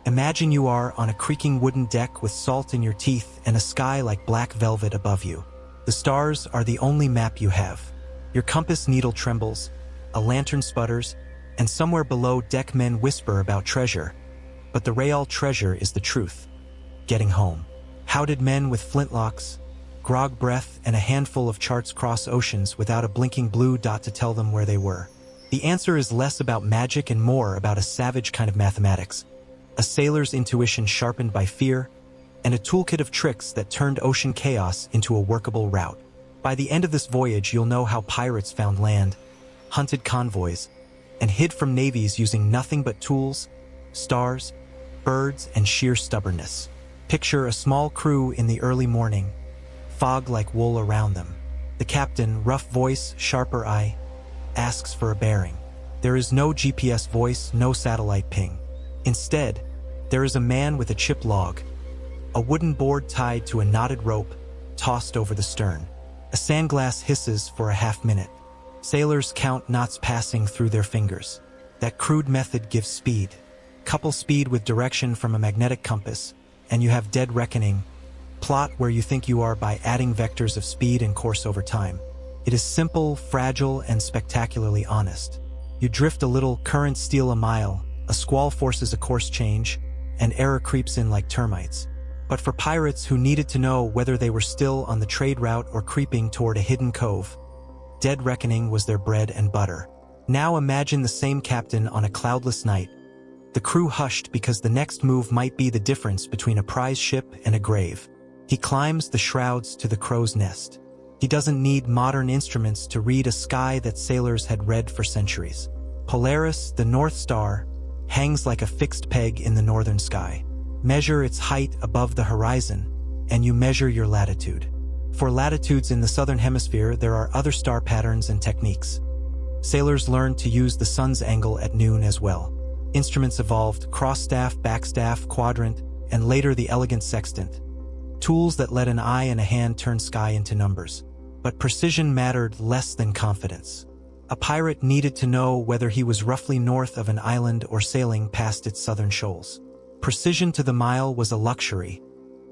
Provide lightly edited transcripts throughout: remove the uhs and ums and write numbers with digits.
Imagine you are on a creaking wooden deck with salt in your teeth and a sky like black velvet above you. The stars are the only map you have. Your compass needle trembles, a lantern sputters, and somewhere below deck men whisper about treasure. But the real treasure is the truth. Getting home. How did men with flintlocks, grog breath, and a handful of charts cross oceans without a blinking blue dot to tell them where they were? The answer is less about magic and more about a savage kind of mathematics. A sailor's intuition sharpened by fear, and a toolkit of tricks that turned ocean chaos into a workable route. By the end of this voyage, you'll know how pirates found land, hunted convoys, and hid from navies using nothing but tools, stars, birds, and sheer stubbornness. Picture a small crew in the early morning, fog like wool around them. The captain, rough voice, sharper eye, asks for a bearing. There is no GPS voice, no satellite ping. Instead, there is a man with a chip log, a wooden board tied to a knotted rope, tossed over the stern. A sandglass hisses for a half-minute. Sailors count knots passing through their fingers. That crude method gives speed. Couple speed with direction from a magnetic compass, and you have dead reckoning. Plot where you think you are by adding vectors of speed and course over time. It is simple, fragile, and spectacularly honest. You drift a little, currents steal a mile, a squall forces a course change, and error creeps in like termites. But for pirates who needed to know whether they were still on the trade route or creeping toward a hidden cove, dead reckoning was their bread and butter. Now imagine the same captain on a cloudless night. The crew hushed because the next move might be the difference between a prize ship and a grave. He climbs the shrouds to the crow's nest. He doesn't need modern instruments to read a sky that sailors had read for centuries. Polaris, the North Star, hangs like a fixed peg in the northern sky. Measure its height above the horizon, and you measure your latitude. For latitudes in the southern hemisphere, there are other star patterns and techniques. Sailors learned to use the sun's angle at noon as well. Instruments evolved: cross-staff, backstaff, quadrant, and later the elegant sextant. Tools that let an eye and a hand turn sky into numbers. But precision mattered less than confidence. A pirate needed to know whether he was roughly north of an island or sailing past its southern shoals. Precision to the mile was a luxury.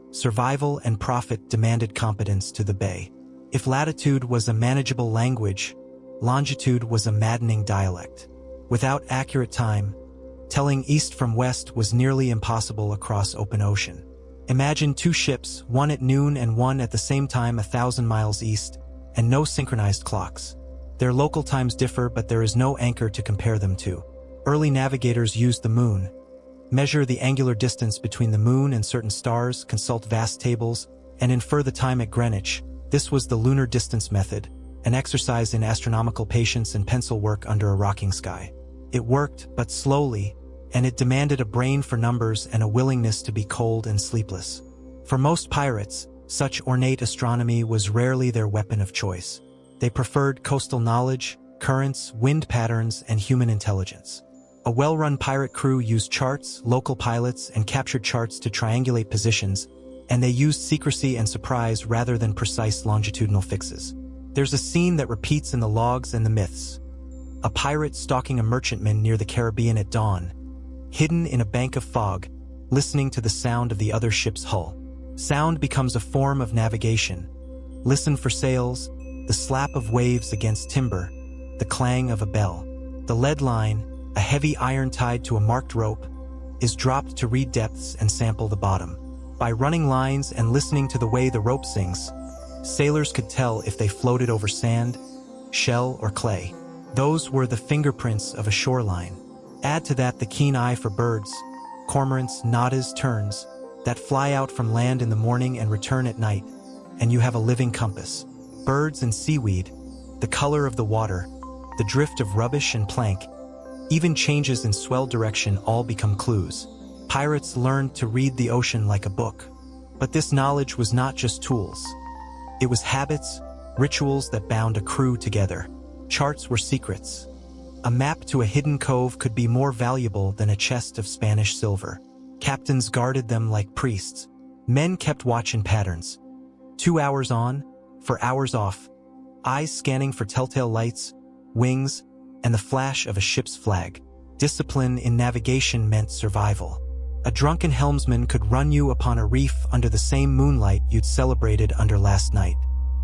Survival and profit demanded competence to the bay. If latitude was a manageable language, longitude was a maddening dialect. Without accurate time, telling east from west was nearly impossible across open ocean. Imagine two ships, one at noon and one at the same time 1,000 miles east, and no synchronized clocks. Their local times differ, but there is no anchor to compare them to. Early navigators used the moon. Measure the angular distance between the moon and certain stars, consult vast tables, and infer the time at Greenwich. This was the lunar distance method, an exercise in astronomical patience and pencil work under a rocking sky. It worked, but slowly, and it demanded a brain for numbers and a willingness to be cold and sleepless. For most pirates, such ornate astronomy was rarely their weapon of choice. They preferred coastal knowledge, currents, wind patterns, and human intelligence. A well-run pirate crew used charts, local pilots, and captured charts to triangulate positions, and they used secrecy and surprise rather than precise longitudinal fixes. There's a scene that repeats in the logs and the myths. A pirate stalking a merchantman near the Caribbean at dawn, hidden in a bank of fog, listening to the sound of the other ship's hull. Sound becomes a form of navigation. Listen for sails, the slap of waves against timber, the clang of a bell. The lead line, a heavy iron tied to a marked rope, is dropped to read depths and sample the bottom. By running lines and listening to the way the rope sings, sailors could tell if they floated over sand, shell, or clay. Those were the fingerprints of a shoreline. Add to that the keen eye for birds, cormorants, noddas, terns, that fly out from land in the morning and return at night, and you have a living compass. Birds and seaweed, the color of the water, the drift of rubbish and plank, even changes in swell direction all become clues. Pirates learned to read the ocean like a book. But this knowledge was not just tools. It was habits, rituals that bound a crew together. Charts were secrets. A map to a hidden cove could be more valuable than a chest of Spanish silver. Captains guarded them like priests. Men kept watch in patterns. 2 hours on, for hours off, eyes scanning for telltale lights, wings, and the flash of a ship's flag. Discipline in navigation meant survival. A drunken helmsman could run you upon a reef under the same moonlight you'd celebrated under last night.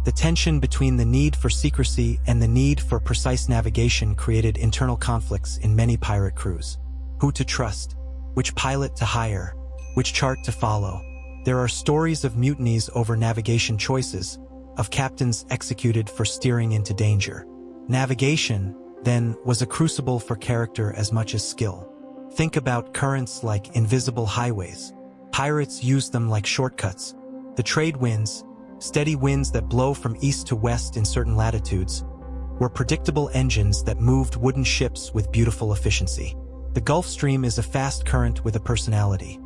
The tension between the need for secrecy and the need for precise navigation created internal conflicts in many pirate crews. Who to trust? Which pilot to hire? Which chart to follow? There are stories of mutinies over navigation choices, of captains executed for steering into danger. Navigation, then, was a crucible for character as much as skill. Think about currents like invisible highways. Pirates used them like shortcuts. The trade winds, steady winds that blow from east to west in certain latitudes, were predictable engines that moved wooden ships with beautiful efficiency. The Gulf Stream is a fast current with a personality.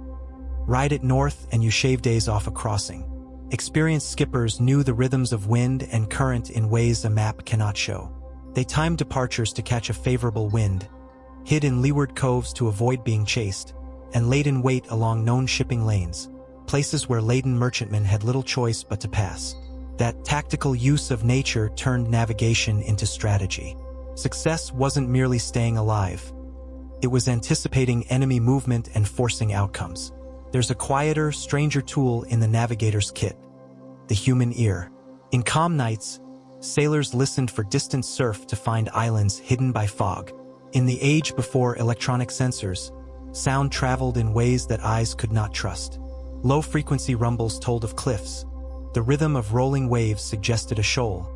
Ride it north and you shave days off a crossing. Experienced skippers knew the rhythms of wind and current in ways a map cannot show. They timed departures to catch a favorable wind, hid in leeward coves to avoid being chased, and laid in wait along known shipping lanes, places where laden merchantmen had little choice but to pass. That tactical use of nature turned navigation into strategy. Success wasn't merely staying alive. It was anticipating enemy movement and forcing outcomes. There's a quieter, stranger tool in the navigator's kit: the human ear. In calm nights, sailors listened for distant surf to find islands hidden by fog. In the age before electronic sensors, sound traveled in ways that eyes could not trust. Low-frequency rumbles told of cliffs. The rhythm of rolling waves suggested a shoal,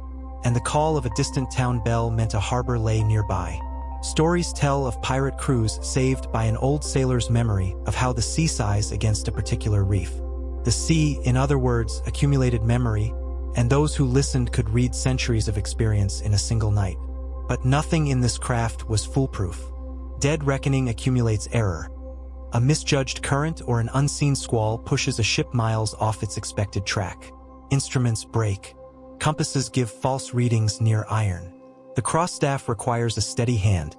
and the call of a distant town bell meant a harbor lay nearby. Stories tell of pirate crews saved by an old sailor's memory of how the sea sighs against a particular reef. The sea, in other words, accumulated memory, and those who listened could read centuries of experience in a single night. But nothing in this craft was foolproof. Dead reckoning accumulates error. A misjudged current or an unseen squall pushes a ship miles off its expected track. Instruments break. Compasses give false readings near iron. The cross-staff requires a steady hand.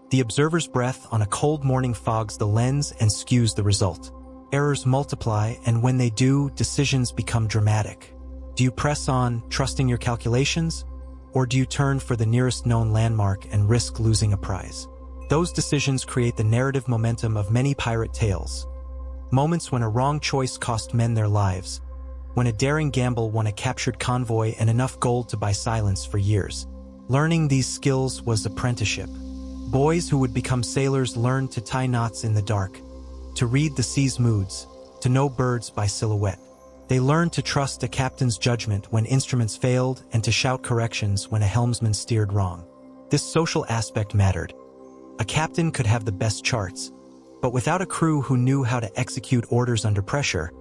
The observer's breath on a cold morning fogs the lens and skews the result. Errors multiply, and when they do, decisions become dramatic. Do you press on, trusting your calculations? Or do you turn for the nearest known landmark and risk losing a prize? Those decisions create the narrative momentum of many pirate tales. Moments when a wrong choice cost men their lives. When a daring gamble won a captured convoy and enough gold to buy silence for years. Learning these skills was apprenticeship. Boys who would become sailors learned to tie knots in the dark, to read the sea's moods, to know birds by silhouette. They learned to trust a captain's judgment when instruments failed and to shout corrections when a helmsman steered wrong. This social aspect mattered. A captain could have the best charts, but without a crew who knew how to execute orders under pressure,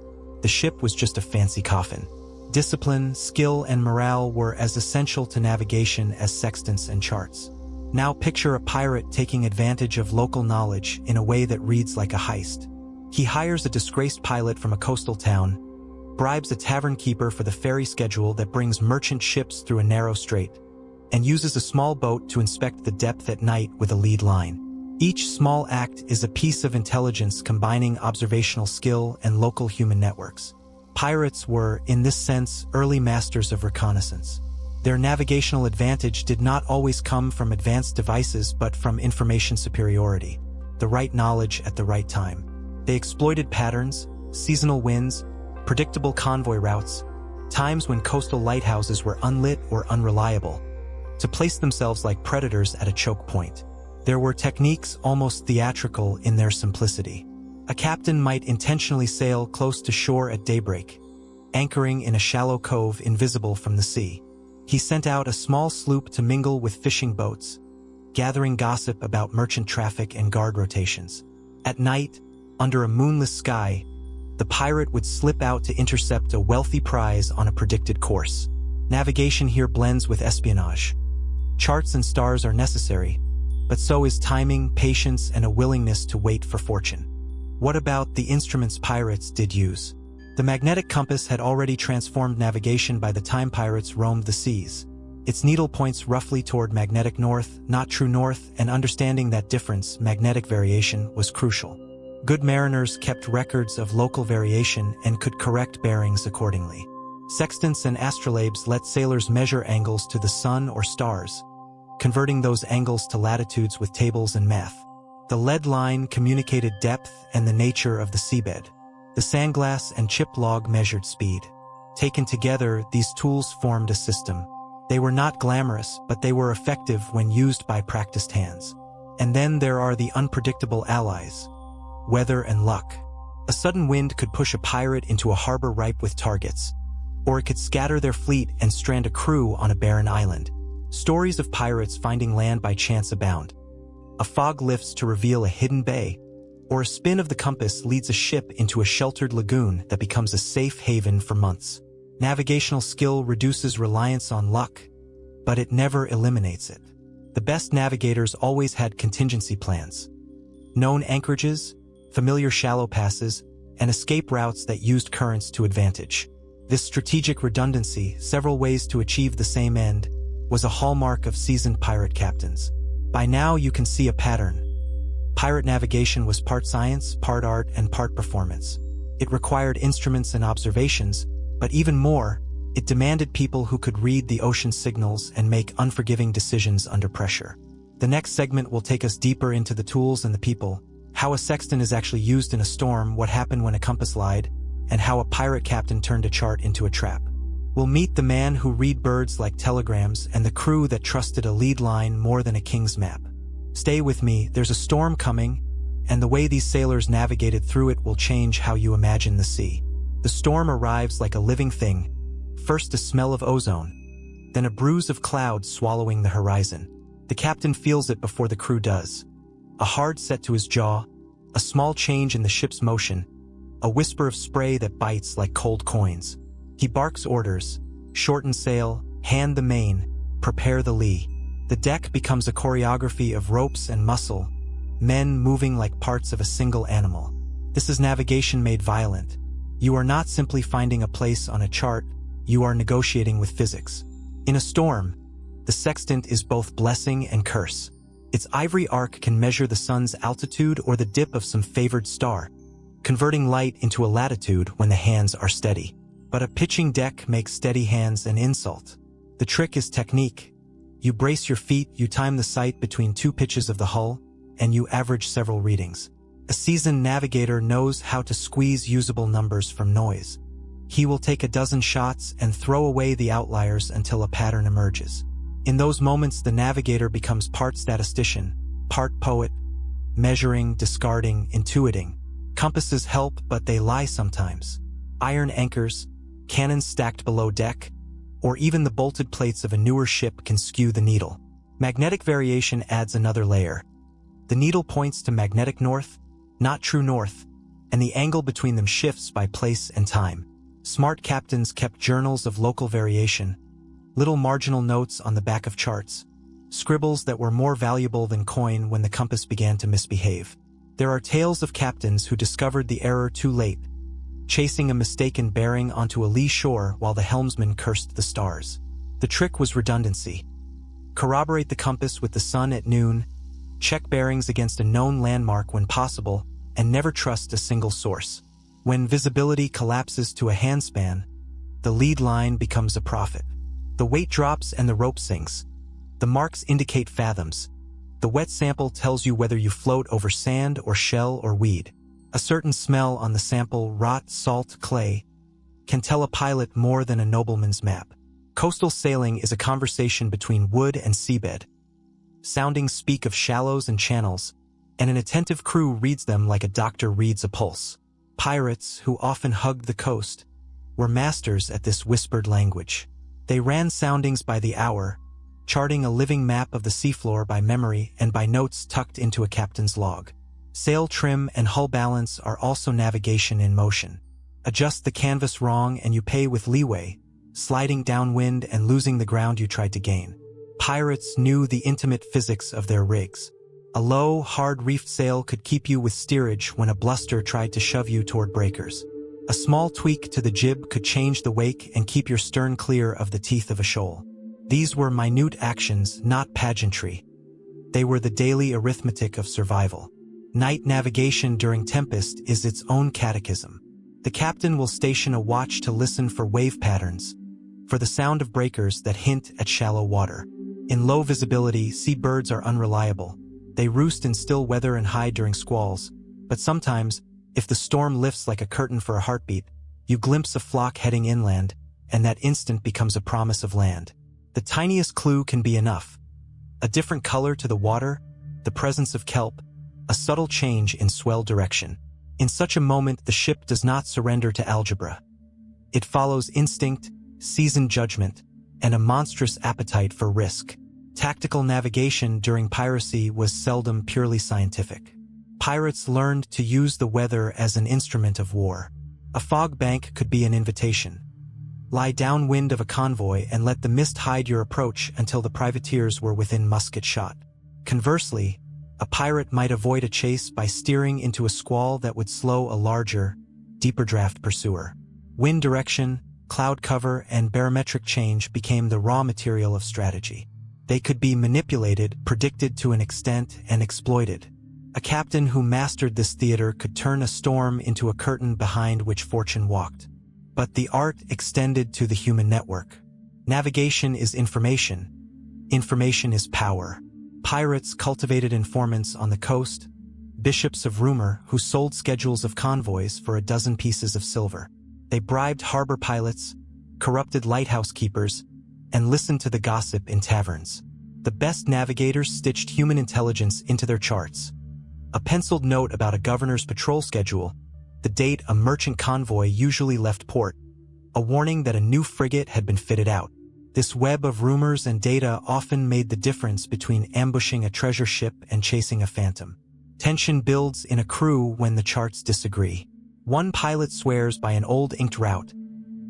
the ship was just a fancy coffin. Discipline, skill, and morale were as essential to navigation as sextants and charts. Now picture a pirate taking advantage of local knowledge in a way that reads like a heist. He hires a disgraced pilot from a coastal town, bribes a tavern keeper for the ferry schedule that brings merchant ships through a narrow strait, and uses a small boat to inspect the depth at night with a lead line. Each small act is a piece of intelligence combining observational skill and local human networks. Pirates were, in this sense, early masters of reconnaissance. Their navigational advantage did not always come from advanced devices but from information superiority, the right knowledge at the right time. They exploited patterns, seasonal winds, predictable convoy routes, times when coastal lighthouses were unlit or unreliable, to place themselves like predators at a choke point. There were techniques almost theatrical in their simplicity. A captain might intentionally sail close to shore at daybreak, anchoring in a shallow cove invisible from the sea. He sent out a small sloop to mingle with fishing boats, gathering gossip about merchant traffic and guard rotations. At night, under a moonless sky, the pirate would slip out to intercept a wealthy prize on a predicted course. Navigation here blends with espionage. Charts and stars are necessary, but so is timing, patience, and a willingness to wait for fortune. What about the instruments pirates did use? The magnetic compass had already transformed navigation by the time pirates roamed the seas. Its needle points roughly toward magnetic north, not true north, and understanding that difference, magnetic variation, was crucial. Good mariners kept records of local variation and could correct bearings accordingly. Sextants and astrolabes let sailors measure angles to the sun or stars, converting those angles to latitudes with tables and math. The lead line communicated depth and the nature of the seabed. The sandglass and chip log measured speed. Taken together, these tools formed a system. They were not glamorous, but they were effective when used by practiced hands. And then there are the unpredictable allies. Weather and luck. A sudden wind could push a pirate into a harbor ripe with targets, or it could scatter their fleet and strand a crew on a barren island. Stories of pirates finding land by chance abound. A fog lifts to reveal a hidden bay, or a spin of the compass leads a ship into a sheltered lagoon that becomes a safe haven for months. Navigational skill reduces reliance on luck, but it never eliminates it. The best navigators always had contingency plans. Known anchorages, familiar shallow passes, and escape routes that used currents to advantage. This strategic redundancy, several ways to achieve the same end, was a hallmark of seasoned pirate captains. By now you can see a pattern. Pirate navigation was part science, part art, and part performance. It required instruments and observations, but even more, it demanded people who could read the ocean's signals and make unforgiving decisions under pressure. The next segment will take us deeper into the tools and the people, how a sextant is actually used in a storm, what happened when a compass lied, and how a pirate captain turned a chart into a trap. We'll meet the man who read birds like telegrams and the crew that trusted a lead line more than a king's map. Stay with me, there's a storm coming, and the way these sailors navigated through it will change how you imagine the sea. The storm arrives like a living thing, first a smell of ozone, then a bruise of clouds swallowing the horizon. The captain feels it before the crew does. A hard set to his jaw, a small change in the ship's motion, a whisper of spray that bites like cold coins. He barks orders: shorten sail, hand the main, prepare the lee. The deck becomes a choreography of ropes and muscle, men moving like parts of a single animal. This is navigation made violent. You are not simply finding a place on a chart, you are negotiating with physics. In a storm, the sextant is both blessing and curse. Its ivory arc can measure the sun's altitude or the dip of some favored star, converting light into a latitude when the hands are steady. But a pitching deck makes steady hands an insult. The trick is technique. You brace your feet, you time the sight between two pitches of the hull, and you average several readings. A seasoned navigator knows how to squeeze usable numbers from noise. He will take a dozen shots and throw away the outliers until a pattern emerges. In those moments, the navigator becomes part statistician, part poet, measuring, discarding, intuiting. Compasses help, but they lie sometimes. Iron anchors, cannons stacked below deck, or even the bolted plates of a newer ship can skew the needle. Magnetic variation adds another layer. The needle points to magnetic north, not true north, and the angle between them shifts by place and time. Smart captains kept journals of local variation, little marginal notes on the back of charts, scribbles that were more valuable than coin when the compass began to misbehave. There are tales of captains who discovered the error too late, chasing a mistaken bearing onto a lee shore while the helmsman cursed the stars. The trick was redundancy. Corroborate the compass with the sun at noon, check bearings against a known landmark when possible, and never trust a single source. When visibility collapses to a handspan, the lead line becomes a prophet. The weight drops and the rope sinks. The marks indicate fathoms. The wet sample tells you whether you float over sand or shell or weed. A certain smell on the sample, rot, salt, clay, can tell a pilot more than a nobleman's map. Coastal sailing is a conversation between wood and seabed. Soundings speak of shallows and channels, and an attentive crew reads them like a doctor reads a pulse. Pirates, who often hugged the coast, were masters at this whispered language. They ran soundings by the hour, charting a living map of the seafloor by memory and by notes tucked into a captain's log. Sail trim and hull balance are also navigation in motion. Adjust the canvas wrong and you pay with leeway, sliding downwind and losing the ground you tried to gain. Pirates knew the intimate physics of their rigs. A low, hard-reefed sail could keep you with steerage when a bluster tried to shove you toward breakers. A small tweak to the jib could change the wake and keep your stern clear of the teeth of a shoal. These were minute actions, not pageantry. They were the daily arithmetic of survival. Night navigation during tempest is its own catechism. The captain will station a watch to listen for wave patterns, for the sound of breakers that hint at shallow water. In low visibility, seabirds are unreliable. They roost in still weather and hide during squalls, but sometimes, if the storm lifts like a curtain for a heartbeat, you glimpse a flock heading inland, and that instant becomes a promise of land. The tiniest clue can be enough. A different color to the water, the presence of kelp, a subtle change in swell direction. In such a moment, the ship does not surrender to algebra. It follows instinct, seasoned judgment, and a monstrous appetite for risk. Tactical navigation during piracy was seldom purely scientific. Pirates learned to use the weather as an instrument of war. A fog bank could be an invitation. Lie downwind of a convoy and let the mist hide your approach until the privateers were within musket shot. Conversely, a pirate might avoid a chase by steering into a squall that would slow a larger, deeper draft pursuer. Wind direction, cloud cover, and barometric change became the raw material of strategy. They could be manipulated, predicted to an extent, and exploited. A captain who mastered this theater could turn a storm into a curtain behind which fortune walked. But the art extended to the human network. Navigation is information. Information is power. Pirates cultivated informants on the coast, bishops of rumor who sold schedules of convoys for a dozen pieces of silver. They bribed harbor pilots, corrupted lighthouse keepers, and listened to the gossip in taverns. The best navigators stitched human intelligence into their charts. A penciled note about a governor's patrol schedule, the date a merchant convoy usually left port, a warning that a new frigate had been fitted out. This web of rumors and data often made the difference between ambushing a treasure ship and chasing a phantom. Tension builds in a crew when the charts disagree. One pilot swears by an old inked route.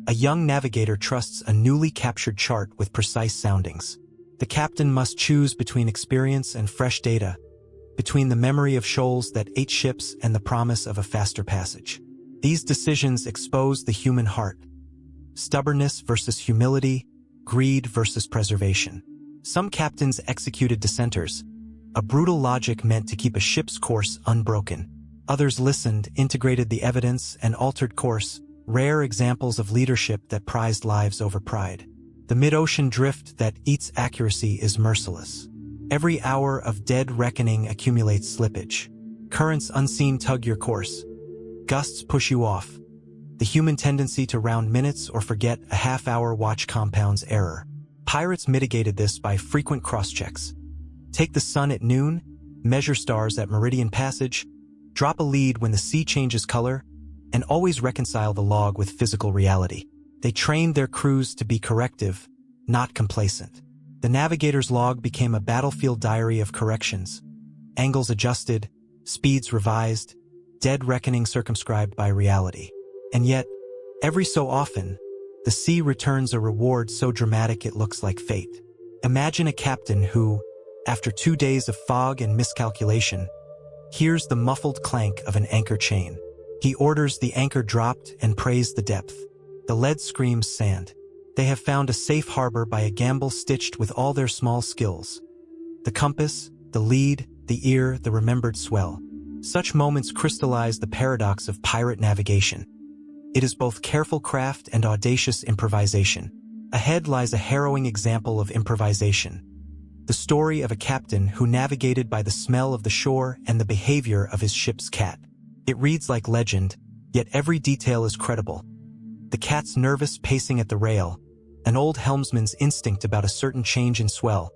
A young navigator trusts a newly captured chart with precise soundings. The captain must choose between experience and fresh data, between the memory of shoals that ate ships and the promise of a faster passage. These decisions expose the human heart. Stubbornness versus humility, greed versus preservation. Some captains executed dissenters, a brutal logic meant to keep a ship's course unbroken. Others listened, integrated the evidence, and altered course, rare examples of leadership that prized lives over pride. The mid-ocean drift that eats accuracy is merciless. Every hour of dead reckoning accumulates slippage. Currents unseen tug your course. Gusts push you off. The human tendency to round minutes or forget a half-hour watch compounds error. Pirates mitigated this by frequent cross-checks. Take the sun at noon, measure stars at meridian passage, drop a lead when the sea changes color, and always reconcile the log with physical reality. They trained their crews to be corrective, not complacent. The navigator's log became a battlefield diary of corrections. Angles adjusted, speeds revised, dead reckoning circumscribed by reality. And yet, every so often, the sea returns a reward so dramatic it looks like fate. Imagine a captain who, after 2 days of fog and miscalculation, hears the muffled clank of an anchor chain. He orders the anchor dropped and prays the depth. The lead screams sand. They have found a safe harbor by a gamble stitched with all their small skills. The compass, the lead, the ear, the remembered swell. Such moments crystallize the paradox of pirate navigation. It is both careful craft and audacious improvisation. Ahead lies a harrowing example of improvisation. The story of a captain who navigated by the smell of the shore and the behavior of his ship's cat. It reads like legend, yet every detail is credible. The cat's nervous pacing at the rail, an old helmsman's instinct about a certain change in swell,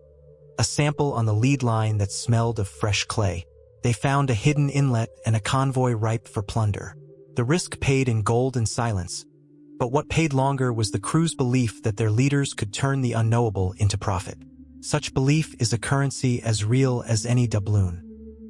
a sample on the lead line that smelled of fresh clay. They found a hidden inlet and a convoy ripe for plunder. The risk paid in gold and silence, but what paid longer was the crew's belief that their leaders could turn the unknowable into profit. Such belief is a currency as real as any doubloon.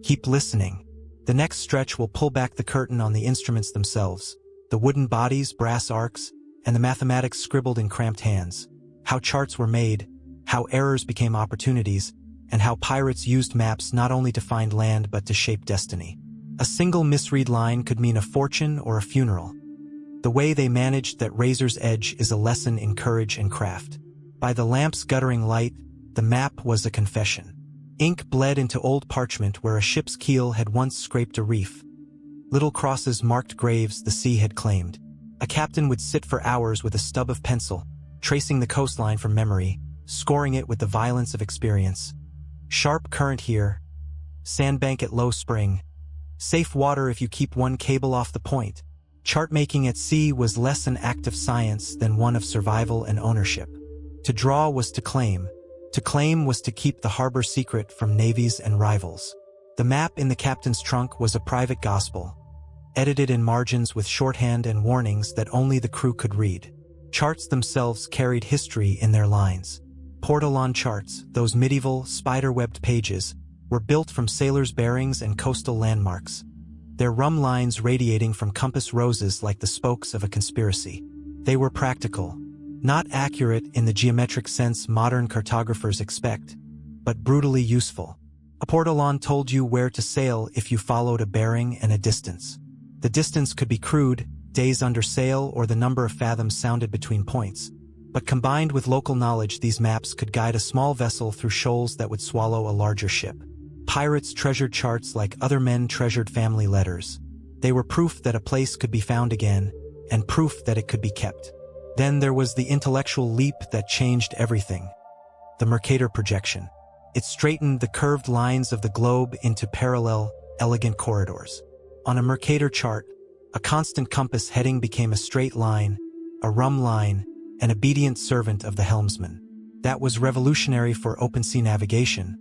Keep listening. The next stretch will pull back the curtain on the instruments themselves, the wooden bodies, brass arcs, and the mathematics scribbled in cramped hands. How charts were made, how errors became opportunities, and how pirates used maps not only to find land but to shape destiny. A single misread line could mean a fortune or a funeral. The way they managed that razor's edge is a lesson in courage and craft. By the lamp's guttering light, the map was a confession. Ink bled into old parchment where a ship's keel had once scraped a reef. Little crosses marked graves the sea had claimed. A captain would sit for hours with a stub of pencil, tracing the coastline from memory, scoring it with the violence of experience. Sharp current here, sandbank at low spring, safe water if you keep one cable off the point. Chart making at sea was less an act of science than one of survival and ownership. To draw was to claim. To claim was to keep the harbor secret from navies and rivals. The map in the captain's trunk was a private gospel, edited in margins with shorthand and warnings that only the crew could read. Charts themselves carried history in their lines. Portolan charts, those medieval, spider-webbed pages, were built from sailors' bearings and coastal landmarks, their rum lines radiating from compass roses like the spokes of a conspiracy. They were practical, not accurate in the geometric sense modern cartographers expect, but brutally useful. A portolan told you where to sail if you followed a bearing and a distance. The distance could be crude, days under sail, or the number of fathoms sounded between points. But combined with local knowledge, these maps could guide a small vessel through shoals that would swallow a larger ship. Pirates treasured charts like other men treasured family letters. They were proof that a place could be found again, and proof that it could be kept. Then there was the intellectual leap that changed everything. The Mercator projection. It straightened the curved lines of the globe into parallel, elegant corridors. On a Mercator chart, a constant compass heading became a straight line, a rum line, an obedient servant of the helmsman. That was revolutionary for open sea navigation.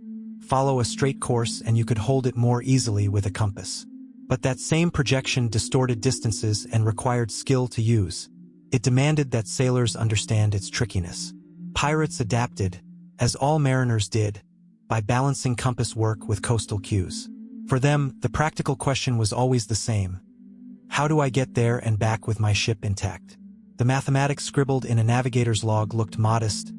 Follow a straight course and you could hold it more easily with a compass. But that same projection distorted distances and required skill to use. It demanded that sailors understand its trickiness. Pirates adapted, as all mariners did, by balancing compass work with coastal cues. For them, the practical question was always the same. How do I get there and back with my ship intact? The mathematics scribbled in a navigator's log looked modest.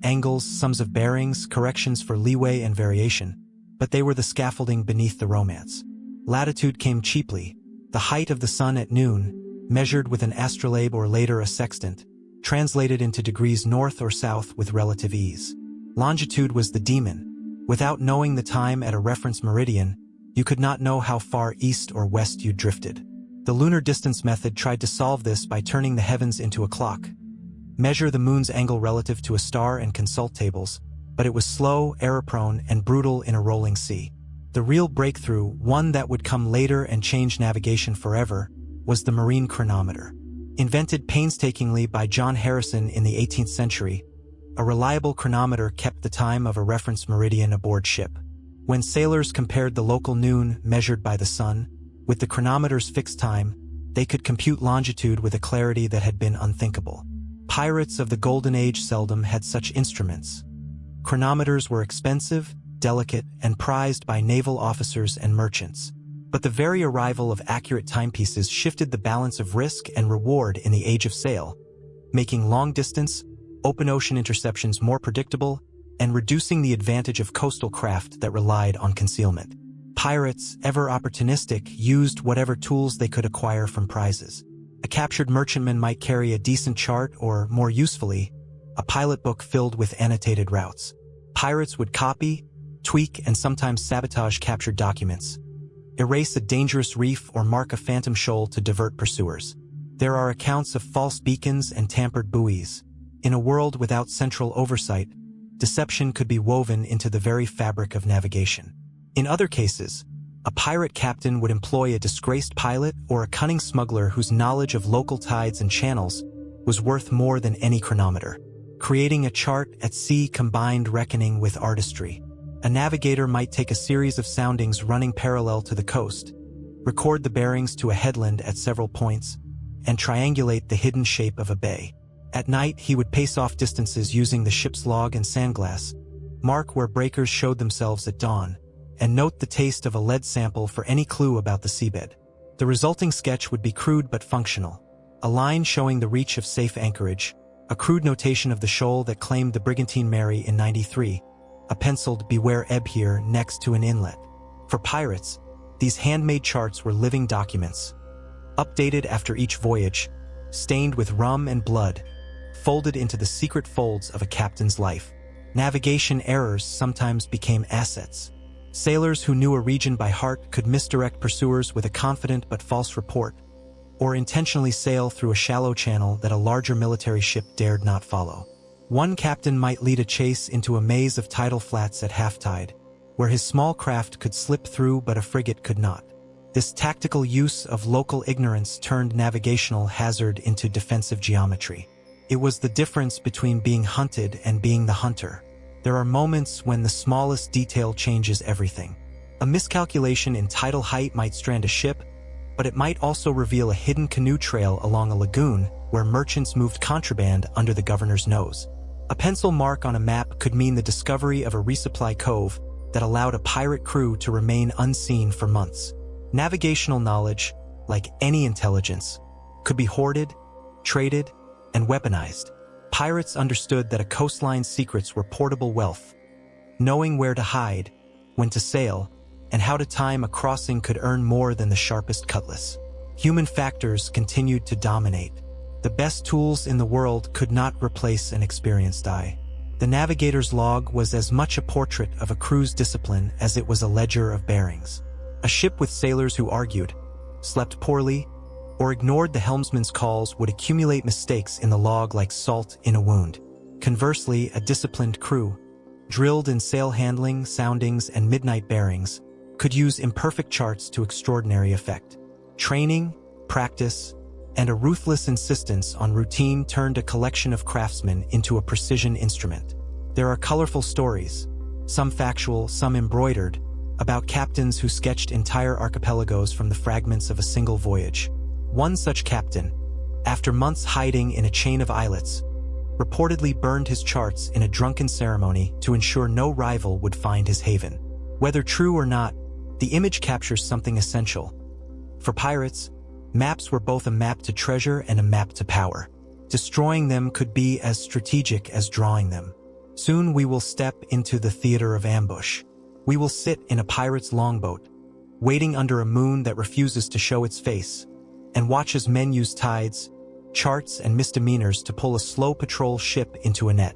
Angles, sums of bearings, corrections for leeway and variation. But they were the scaffolding beneath the romance. Latitude came cheaply. The height of the sun at noon, measured with an astrolabe or later a sextant, translated into degrees north or south with relative ease. Longitude was the demon. Without knowing the time at a reference meridian, you could not know how far east or west you drifted. The lunar distance method tried to solve this by turning the heavens into a clock. Measure the moon's angle relative to a star and consult tables, but it was slow, error-prone, and brutal in a rolling sea. The real breakthrough, one that would come later and change navigation forever, was the marine chronometer. Invented painstakingly by John Harrison in the 18th century, a reliable chronometer kept the time of a reference meridian aboard ship. When sailors compared the local noon, measured by the sun, with the chronometer's fixed time, they could compute longitude with a clarity that had been unthinkable. Pirates of the Golden Age seldom had such instruments. Chronometers were expensive, delicate, and prized by naval officers and merchants. But the very arrival of accurate timepieces shifted the balance of risk and reward in the age of sail, making long-distance, open-ocean interceptions more predictable and reducing the advantage of coastal craft that relied on concealment. Pirates, ever opportunistic, used whatever tools they could acquire from prizes. A captured merchantman might carry a decent chart or, more usefully, a pilot book filled with annotated routes. Pirates would copy, tweak, and sometimes sabotage captured documents, erase a dangerous reef or mark a phantom shoal to divert pursuers. There are accounts of false beacons and tampered buoys. In a world without central oversight, deception could be woven into the very fabric of navigation. In other cases, a pirate captain would employ a disgraced pilot or a cunning smuggler whose knowledge of local tides and channels was worth more than any chronometer. Creating a chart at sea combined reckoning with artistry. A navigator might take a series of soundings running parallel to the coast, record the bearings to a headland at several points, and triangulate the hidden shape of a bay. At night, he would pace off distances using the ship's log and sandglass, mark where breakers showed themselves at dawn, and note the taste of a lead sample for any clue about the seabed. The resulting sketch would be crude but functional. A line showing the reach of safe anchorage, a crude notation of the shoal that claimed the brigantine Mary in '93, a penciled "Beware ebb" here next to an inlet. For pirates, these handmade charts were living documents, updated after each voyage, stained with rum and blood, folded into the secret folds of a captain's life. Navigation errors sometimes became assets. Sailors who knew a region by heart could misdirect pursuers with a confident but false report, or intentionally sail through a shallow channel that a larger military ship dared not follow. One captain might lead a chase into a maze of tidal flats at half-tide, where his small craft could slip through but a frigate could not. This tactical use of local ignorance turned navigational hazard into defensive geometry. It was the difference between being hunted and being the hunter. There are moments when the smallest detail changes everything. A miscalculation in tidal height might strand a ship, but it might also reveal a hidden canoe trail along a lagoon where merchants moved contraband under the governor's nose. A pencil mark on a map could mean the discovery of a resupply cove that allowed a pirate crew to remain unseen for months. Navigational knowledge, like any intelligence, could be hoarded, traded, and weaponized. Pirates understood that a coastline's secrets were portable wealth. Knowing where to hide, when to sail, and how to time a crossing could earn more than the sharpest cutlass. Human factors continued to dominate. The best tools in the world could not replace an experienced eye. The navigator's log was as much a portrait of a crew's discipline as it was a ledger of bearings. A ship with sailors who argued, slept poorly, or ignored the helmsman's calls would accumulate mistakes in the log like salt in a wound. Conversely, a disciplined crew, drilled in sail handling, soundings, and midnight bearings, could use imperfect charts to extraordinary effect. Training, practice, and a ruthless insistence on routine turned a collection of craftsmen into a precision instrument. There are colorful stories, some factual, some embroidered, about captains who sketched entire archipelagos from the fragments of a single voyage. One such captain, after months hiding in a chain of islets, reportedly burned his charts in a drunken ceremony to ensure no rival would find his haven. Whether true or not, the image captures something essential. For pirates, maps were both a map to treasure and a map to power. Destroying them could be as strategic as drawing them. Soon we will step into the theater of ambush. We will sit in a pirate's longboat, waiting under a moon that refuses to show its face, and watch as men use tides, charts, and misdemeanors to pull a slow patrol ship into a net.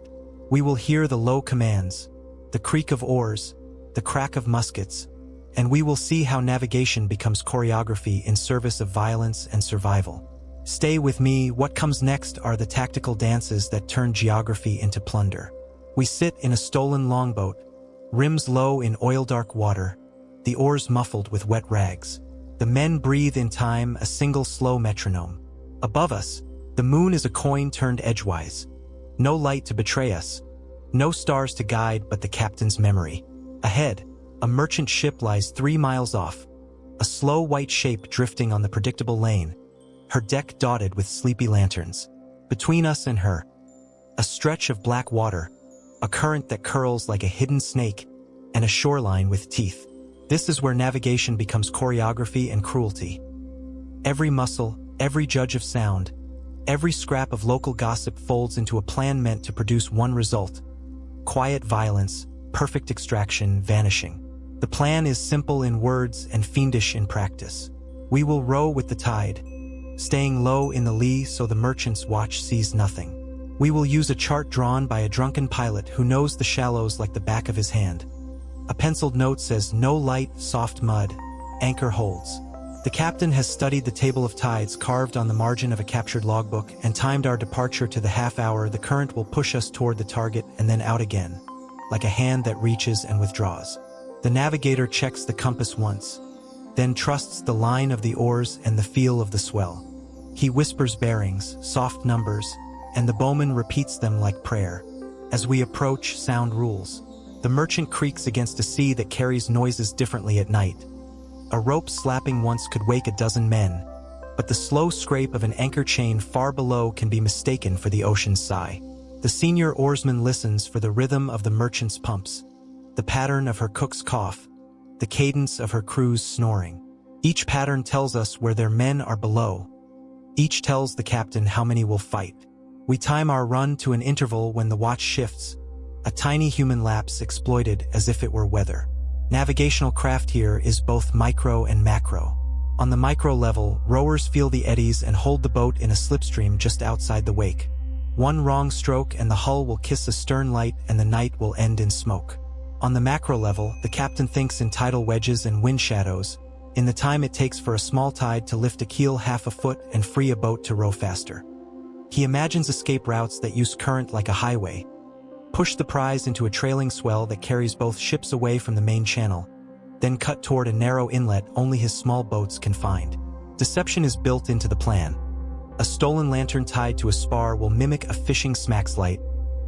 We will hear the low commands, the creak of oars, the crack of muskets, and we will see how navigation becomes choreography in service of violence and survival. Stay with me. What comes next are the tactical dances that turn geography into plunder. We sit in a stolen longboat, rims low in oil-dark water, the oars muffled with wet rags. The men breathe in time, a single slow metronome. Above us, the moon is a coin turned edgewise. No light to betray us, no stars to guide but the captain's memory. Ahead, a merchant ship lies 3 miles off, a slow white shape drifting on the predictable lane, her deck dotted with sleepy lanterns. Between us and her, a stretch of black water, a current that curls like a hidden snake, and a shoreline with teeth. This is where navigation becomes choreography and cruelty. Every muscle, every judge of sound, every scrap of local gossip folds into a plan meant to produce one result: quiet violence, perfect extraction, vanishing. The plan is simple in words and fiendish in practice. We will row with the tide, staying low in the lee so the merchant's watch sees nothing. We will use a chart drawn by a drunken pilot who knows the shallows like the back of his hand. A penciled note says, "No light, soft mud, anchor holds." The captain has studied the table of tides carved on the margin of a captured logbook and timed our departure to the half hour. The current will push us toward the target and then out again, like a hand that reaches and withdraws. The navigator checks the compass once, then trusts the line of the oars and the feel of the swell. He whispers bearings, soft numbers, and the bowman repeats them like prayer. As we approach, sound rules. The merchant creaks against a sea that carries noises differently at night. A rope slapping once could wake a dozen men, but the slow scrape of an anchor chain far below can be mistaken for the ocean's sigh. The senior oarsman listens for the rhythm of the merchant's pumps, the pattern of her cook's cough, the cadence of her crew's snoring. Each pattern tells us where their men are below. Each tells the captain how many will fight. We time our run to an interval when the watch shifts, a tiny human lapse exploited as if it were weather. Navigational craft here is both micro and macro. On the micro level, rowers feel the eddies and hold the boat in a slipstream just outside the wake. One wrong stroke and the hull will kiss a stern light and the night will end in smoke. On the macro level, the captain thinks in tidal wedges and wind shadows, in the time it takes for a small tide to lift a keel half a foot and free a boat to row faster. He imagines escape routes that use current like a highway, Push the prize into a trailing swell that carries both ships away from the main channel, then cut toward a narrow inlet only his small boats can find. Deception is built into the plan. A stolen lantern tied to a spar will mimic a fishing smack's light,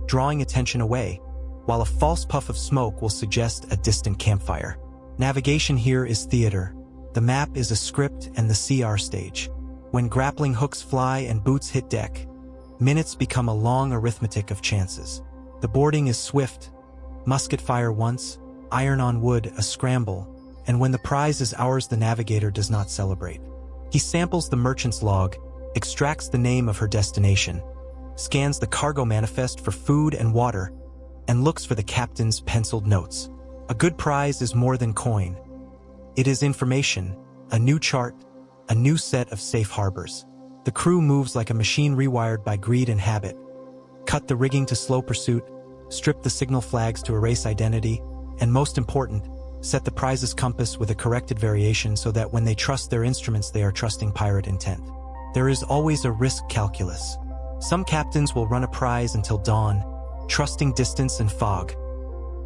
drawing attention away, while a false puff of smoke will suggest a distant campfire. Navigation here is theater. The map is a script and the sea our stage. When grappling hooks fly and boots hit deck, minutes become a long arithmetic of chances. The boarding is swift. Musket fire once, iron on wood, a scramble, and when the prize is ours, the navigator does not celebrate. He samples the merchant's log, extracts the name of her destination, scans the cargo manifest for food and water, and looks for the captain's penciled notes. A good prize is more than coin. It is information, a new chart, a new set of safe harbors. The crew moves like a machine rewired by greed and habit. Cut the rigging to slow pursuit, strip the signal flags to erase identity, and most important, set the prize's compass with a corrected variation so that when they trust their instruments they are trusting pirate intent. There is always a risk calculus. Some captains will run a prize until dawn, trusting distance and fog.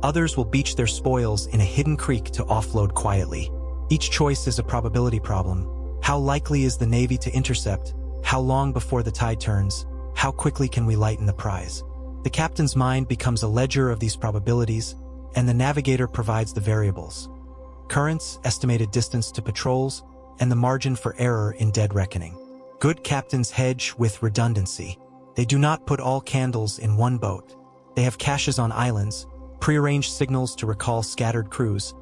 Others will beach their spoils in a hidden creek to offload quietly. Each choice is a probability problem. How likely is the Navy to intercept? How long before the tide turns? How quickly can we lighten the prize? The captain's mind becomes a ledger of these probabilities, and the navigator provides the variables. Currents, estimated distance to patrols, and the margin for error in dead reckoning. Good captains hedge with redundancy. They do not put all candles in one boat. They have caches on islands, prearranged signals to recall scattered crews,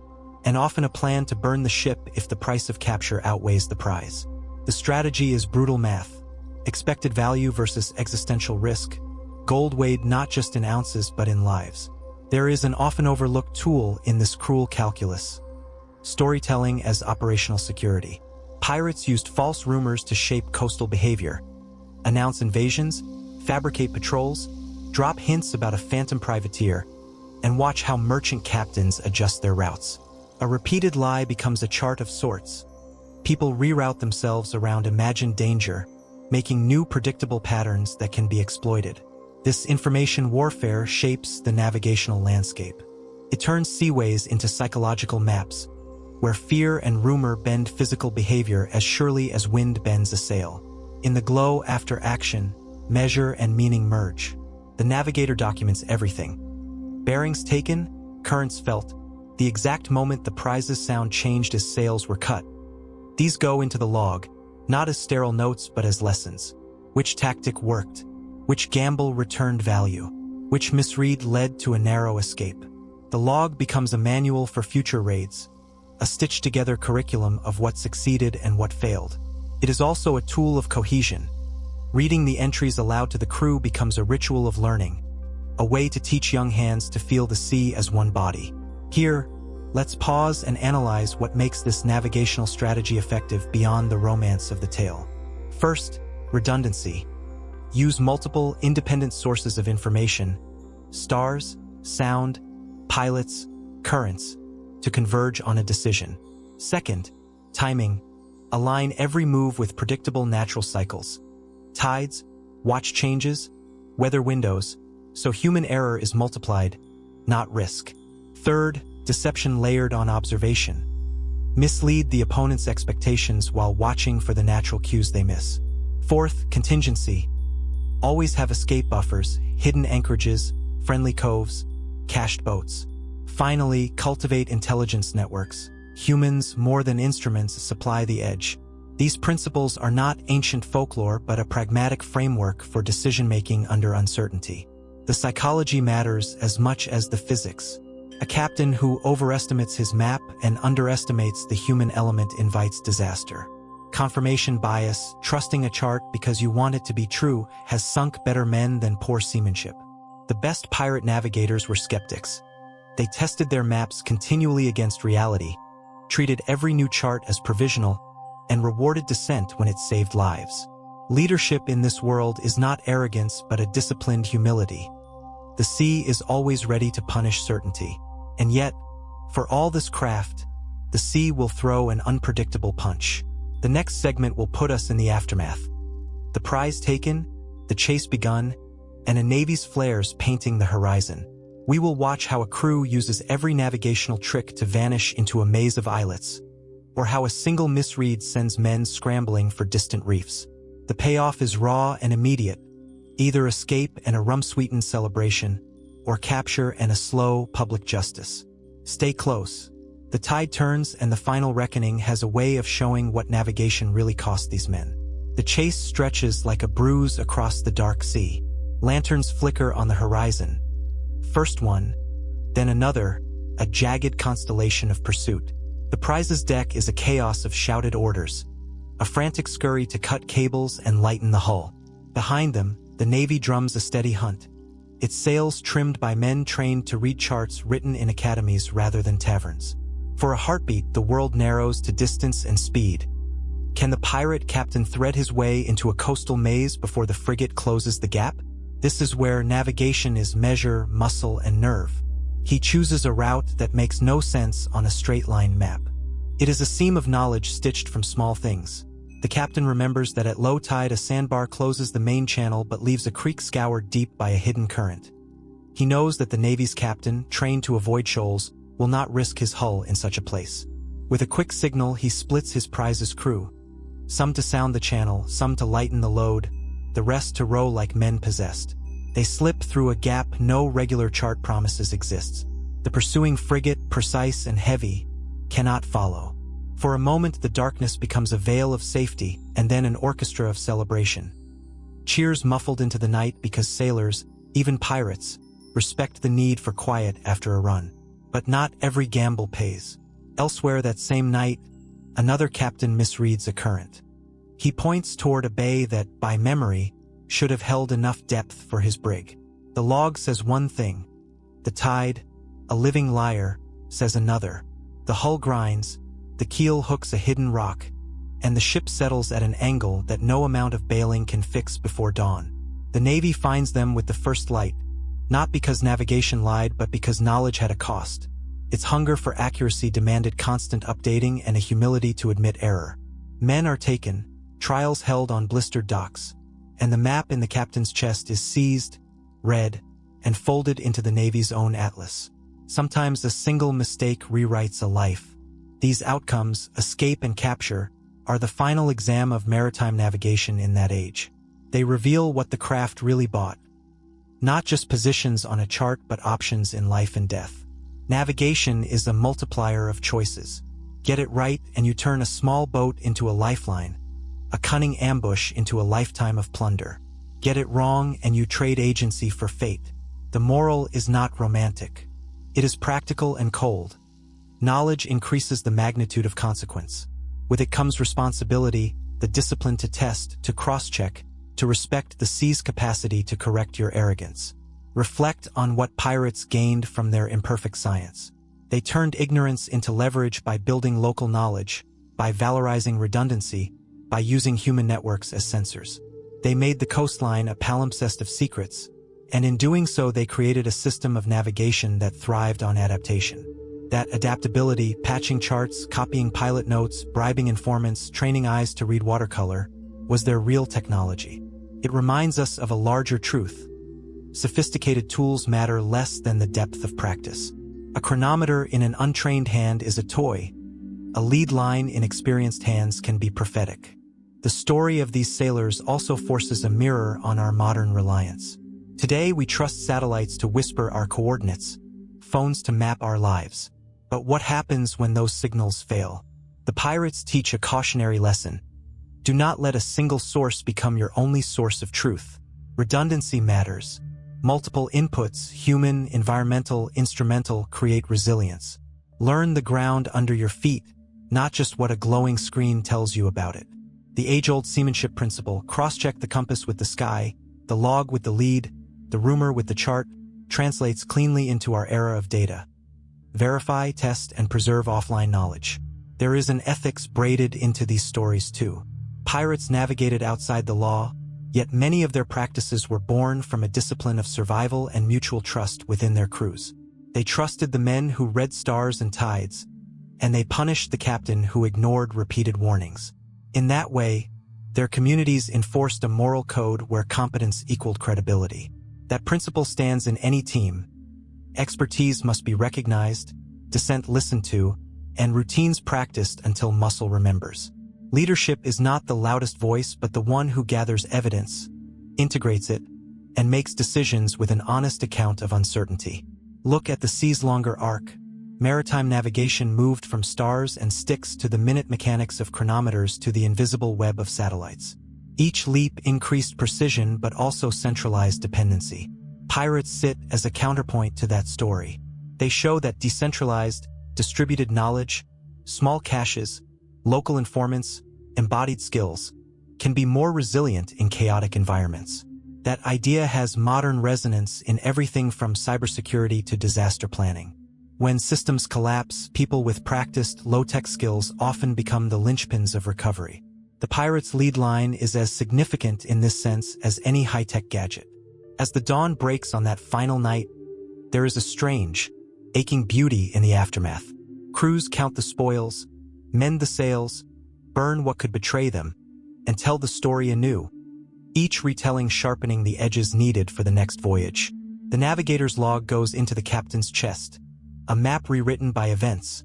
and often a plan to burn the ship if the price of capture outweighs the prize. The strategy is brutal math. Expected value versus existential risk. Gold weighed not just in ounces but in lives. There is an often overlooked tool in this cruel calculus: storytelling as operational security. Pirates used false rumors to shape coastal behavior, announce invasions, fabricate patrols, drop hints about a phantom privateer, and watch how merchant captains adjust their routes. A repeated lie becomes a chart of sorts. People reroute themselves around imagined danger, making new predictable patterns that can be exploited. This information warfare shapes the navigational landscape. It turns seaways into psychological maps, where fear and rumor bend physical behavior as surely as wind bends a sail. In the glow after action, measure and meaning merge. The navigator documents everything. Bearings taken, currents felt, the exact moment the prize's sound changed as sails were cut. These go into the log, not as sterile notes but as lessons. Which tactic worked? Which gamble returned value? Which misread led to a narrow escape? The log becomes a manual for future raids, a stitched-together curriculum of what succeeded and what failed. It is also a tool of cohesion. Reading the entries aloud to the crew becomes a ritual of learning, a way to teach young hands to feel the sea as one body. Here, let's pause and analyze what makes this navigational strategy effective beyond the romance of the tale. First, redundancy. Use multiple, independent sources of information, stars, sound, pilots, currents, to converge on a decision. Second, timing. Align every move with predictable natural cycles. Tides, watch changes, weather windows, so human error is multiplied, not risk. Third, deception layered on observation. Mislead the opponent's expectations while watching for the natural cues they miss. Fourth, contingency. Always have escape buffers, hidden anchorages, friendly coves, cached boats. Finally, cultivate intelligence networks. Humans, more than instruments, supply the edge. These principles are not ancient folklore but a pragmatic framework for decision-making under uncertainty. The psychology matters as much as the physics. A captain who overestimates his map and underestimates the human element invites disaster. Confirmation bias, trusting a chart because you want it to be true, has sunk better men than poor seamanship. The best pirate navigators were skeptics. They tested their maps continually against reality, treated every new chart as provisional, and rewarded dissent when it saved lives. Leadership in this world is not arrogance but a disciplined humility. The sea is always ready to punish certainty. And yet, for all this craft, the sea will throw an unpredictable punch. The next segment will put us in the aftermath. The prize taken, the chase begun, and a navy's flares painting the horizon. We will watch how a crew uses every navigational trick to vanish into a maze of islets, or how a single misread sends men scrambling for distant reefs. The payoff is raw and immediate, either escape and a rum-sweetened celebration, or capture and a slow public justice. Stay close. The tide turns and the final reckoning has a way of showing what navigation really cost these men. The chase stretches like a bruise across the dark sea. Lanterns flicker on the horizon. First one, then another, a jagged constellation of pursuit. The prize's deck is a chaos of shouted orders, a frantic scurry to cut cables and lighten the hull. Behind them, the Navy drums a steady hunt, its sails trimmed by men trained to read charts written in academies rather than taverns. For a heartbeat, the world narrows to distance and speed. Can the pirate captain thread his way into a coastal maze before the frigate closes the gap? This is where navigation is measure, muscle, and nerve. He chooses a route that makes no sense on a straight-line map. It is a seam of knowledge stitched from small things. The captain remembers that at low tide a sandbar closes the main channel but leaves a creek scoured deep by a hidden current. He knows that the Navy's captain, trained to avoid shoals, will not risk his hull in such a place. With a quick signal, he splits his prize's crew. Some to sound the channel, some to lighten the load, the rest to row like men possessed. They slip through a gap no regular chart promises exists. The pursuing frigate, precise and heavy, cannot follow. For a moment the darkness becomes a veil of safety and then an orchestra of celebration. Cheers muffled into the night because sailors, even pirates, respect the need for quiet after a run. But not every gamble pays. Elsewhere that same night, another captain misreads a current. He points toward a bay that, by memory, should have held enough depth for his brig. The log says one thing. The tide, a living liar, says another. The hull grinds, the keel hooks a hidden rock, and the ship settles at an angle that no amount of bailing can fix before dawn. The Navy finds them with the first light, not because navigation lied but because knowledge had a cost. Its hunger for accuracy demanded constant updating and a humility to admit error. Men are taken, trials held on blistered docks, and the map in the captain's chest is seized, read, and folded into the Navy's own atlas. Sometimes a single mistake rewrites a life. These outcomes, escape and capture, are the final exam of maritime navigation in that age. They reveal what the craft really bought. Not just positions on a chart but options in life and death. Navigation is a multiplier of choices. Get it right and you turn a small boat into a lifeline, a cunning ambush into a lifetime of plunder. Get it wrong and you trade agency for fate. The moral is not romantic. It is practical and cold. Knowledge increases the magnitude of consequence. With it comes responsibility, the discipline to test, to cross-check, to respect the sea's capacity to correct your arrogance. Reflect on what pirates gained from their imperfect science. They turned ignorance into leverage by building local knowledge, by valorizing redundancy, by using human networks as sensors. They made the coastline a palimpsest of secrets, and in doing so they created a system of navigation that thrived on adaptation. That adaptability, patching charts, copying pilot notes, bribing informants, training eyes to read watercolor, was their real technology. It reminds us of a larger truth. Sophisticated tools matter less than the depth of practice. A chronometer in an untrained hand is a toy. A lead line in experienced hands can be prophetic. The story of these sailors also forces a mirror on our modern reliance. Today we trust satellites to whisper our coordinates, phones to map our lives. But what happens when those signals fail? The pirates teach a cautionary lesson. Do not let a single source become your only source of truth. Redundancy matters. Multiple inputs, human, environmental, instrumental, create resilience. Learn the ground under your feet, not just what a glowing screen tells you about it. The age-old seamanship principle, cross-check the compass with the sky, the log with the lead, the rumor with the chart, translates cleanly into our era of data. Verify, test, and preserve offline knowledge. There is an ethics braided into these stories too. Pirates navigated outside the law, yet many of their practices were born from a discipline of survival and mutual trust within their crews. They trusted the men who read stars and tides, and they punished the captain who ignored repeated warnings. In that way, their communities enforced a moral code where competence equaled credibility. That principle stands in any team. Expertise must be recognized, dissent listened to, and routines practiced until muscle remembers. Leadership is not the loudest voice but the one who gathers evidence, integrates it, and makes decisions with an honest account of uncertainty. Look at the sea's longer arc. Maritime navigation moved from stars and sticks to the minute mechanics of chronometers to the invisible web of satellites. Each leap increased precision but also centralized dependency. Pirates sit as a counterpoint to that story. They show that decentralized, distributed knowledge, small caches, local informants, embodied skills, can be more resilient in chaotic environments. That idea has modern resonance in everything from cybersecurity to disaster planning. When systems collapse, people with practiced, low-tech skills often become the linchpins of recovery. The pirate's lead line is as significant in this sense as any high-tech gadget. As the dawn breaks on that final night, there is a strange, aching beauty in the aftermath. Crews count the spoils, mend the sails, burn what could betray them, and tell the story anew, each retelling sharpening the edges needed for the next voyage. The navigator's log goes into the captain's chest, a map rewritten by events,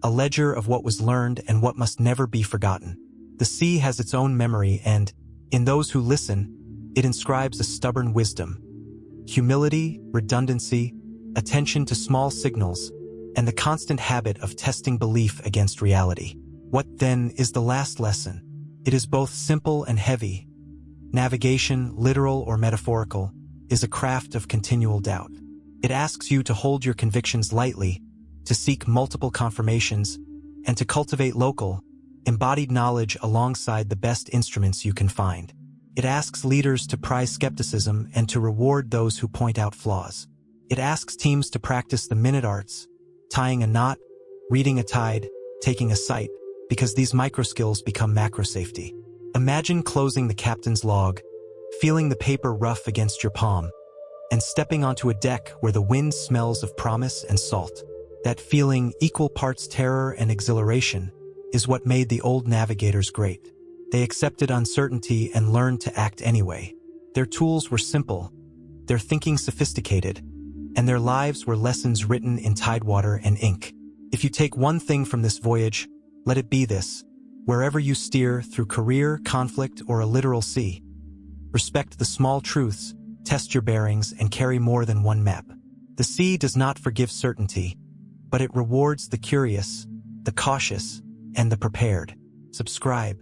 a ledger of what was learned and what must never be forgotten. The sea has its own memory and, in those who listen, it inscribes a stubborn wisdom. Humility, redundancy, attention to small signals, and the constant habit of testing belief against reality. What, then, is the last lesson? It is both simple and heavy. Navigation, literal or metaphorical, is a craft of continual doubt. It asks you to hold your convictions lightly, to seek multiple confirmations, and to cultivate local, embodied knowledge alongside the best instruments you can find. It asks leaders to prize skepticism and to reward those who point out flaws. It asks teams to practice the minute arts, tying a knot, reading a tide, taking a sight, because these micro-skills become macro-safety. Imagine closing the captain's log, feeling the paper rough against your palm, and stepping onto a deck where the wind smells of promise and salt. That feeling, equal parts terror and exhilaration, is what made the old navigators great. They accepted uncertainty and learned to act anyway. Their tools were simple, their thinking sophisticated, and their lives were lessons written in tidewater and ink. If you take one thing from this voyage, let it be this: wherever you steer, through career, conflict, or a literal sea, respect the small truths, test your bearings, and carry more than one map. The sea does not forgive certainty, but it rewards the curious, the cautious, and the prepared. Subscribe.